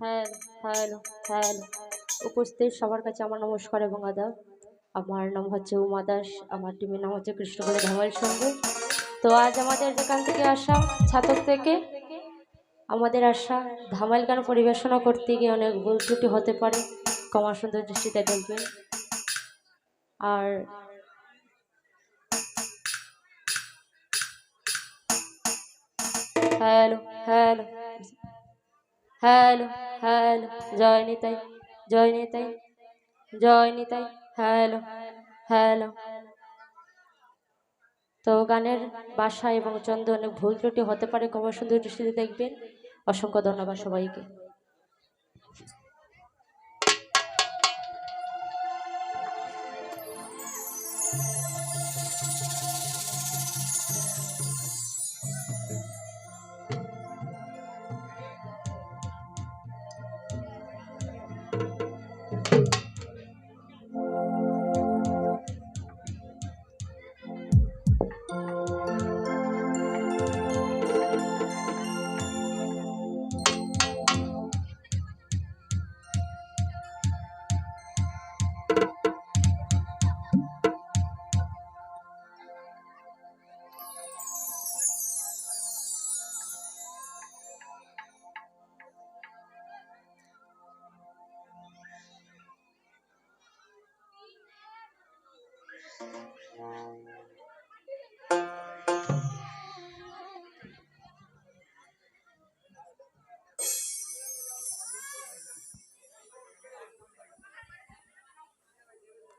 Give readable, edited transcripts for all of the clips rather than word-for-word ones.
Hello, hello, hello. উপস্থিত সবার কাছে আমার নমস্কার এবং আদাব। আমার নাম হচ্ছে উমা দাস। আমার টিমের নাম হচ্ছে কৃষ্ণকলি ধামাইল সংঘ। তো আজ আমাদের যেখান থেকে আসা ছাতক থেকে আমাদের আশা ধামাইল গান পরিবেশনা করতে গিয়ে অনেক ভুল ত্রুটি হতে পারে, ক্ষমা সুন্দর দৃষ্টিতে দেখবেন। আর হ্যালো, হ্যালো, হ্যালো, হ্যালো, জয় নিতাই, জয় নিতাই, জয় নিতাই, হ্যালো, হ্যালো। তো গানের ভাষা এবং ছন্দ অনেক ভুল ত্রুটি হতে পারে, ক্ষমা সুন্দর দৃষ্টিতে দেখবেন। অসংখ্য ধন্যবাদ সবাইকে।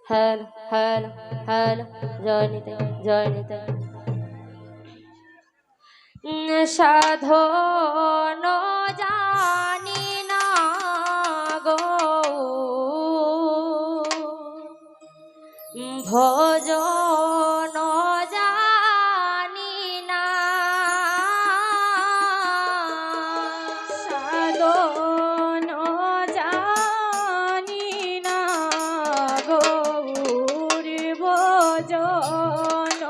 হ্যালো, হ্যালো, হ্যালো, জয় নিতাই, জয় নিতাই। সাধন জানি না গো, ভজন জানি না, সাধন জানি না গৌর, ভজন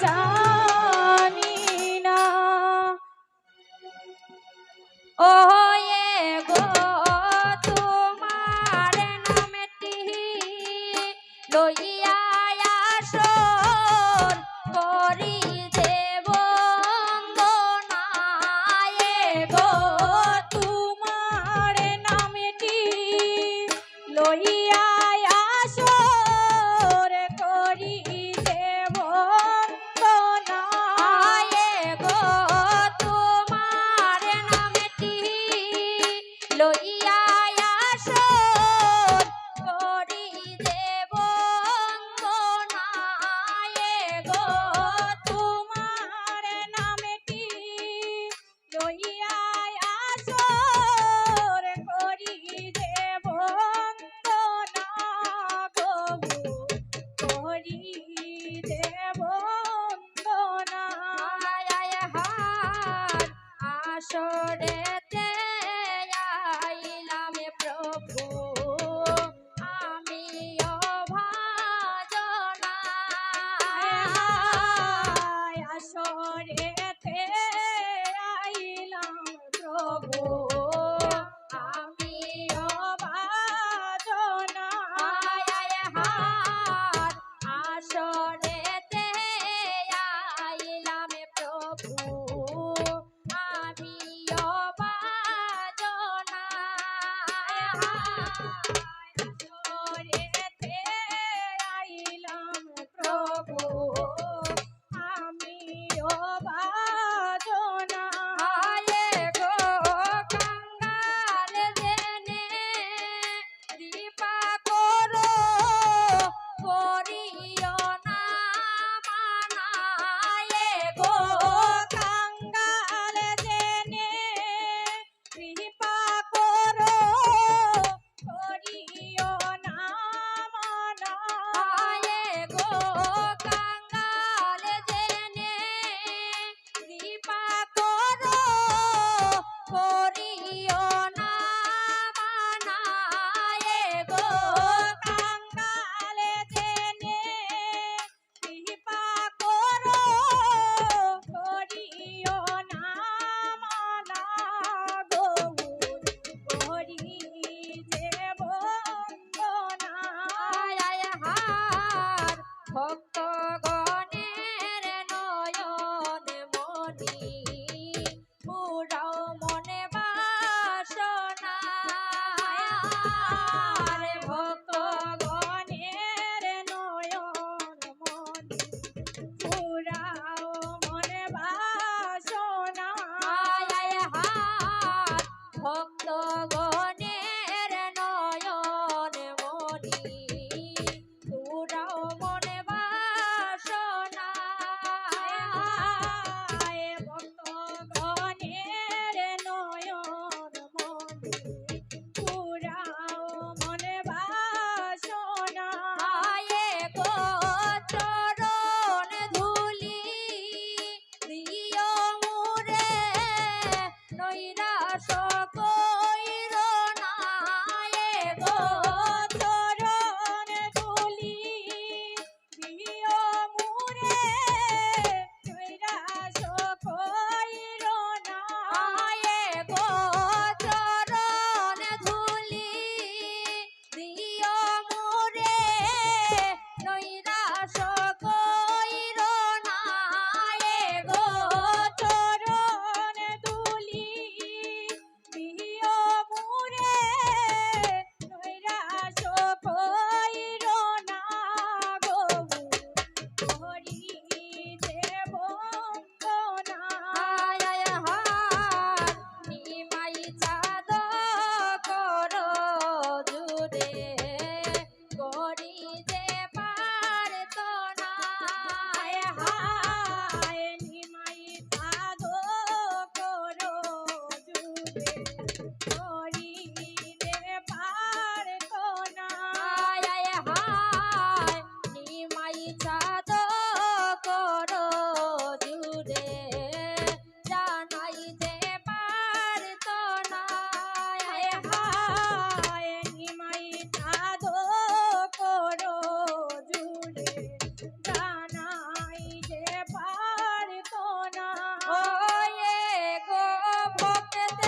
জানি না। ও গো তোমার নামটি লইয়া আসর করি দেব বন্দনা, গো তোমার নামটি লইয়া আসর করি দেব বন্দনা, গো তোমার নামটি লইয়া আসর করি দেব বন্দনা, গো তোমার নামটি লইয়া আসর করি দেব বন্দনা, গো করি দেব বন্দনা। হার আসরেতে আইলাম প্রভু আমি অভাজনা, আসরেতে আইলাম প্রভু আমি অভাজনা, হার আসরেতে আইলাম প্রভু আমি অভাজনা, আসরেতে আইলাম প্রভু আমি অভাজনা, গো কাঙ্গাল জেনে কৃপা করো করিও না মানা, গো ওয়ে গো ভক্তের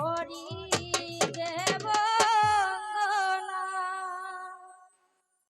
করি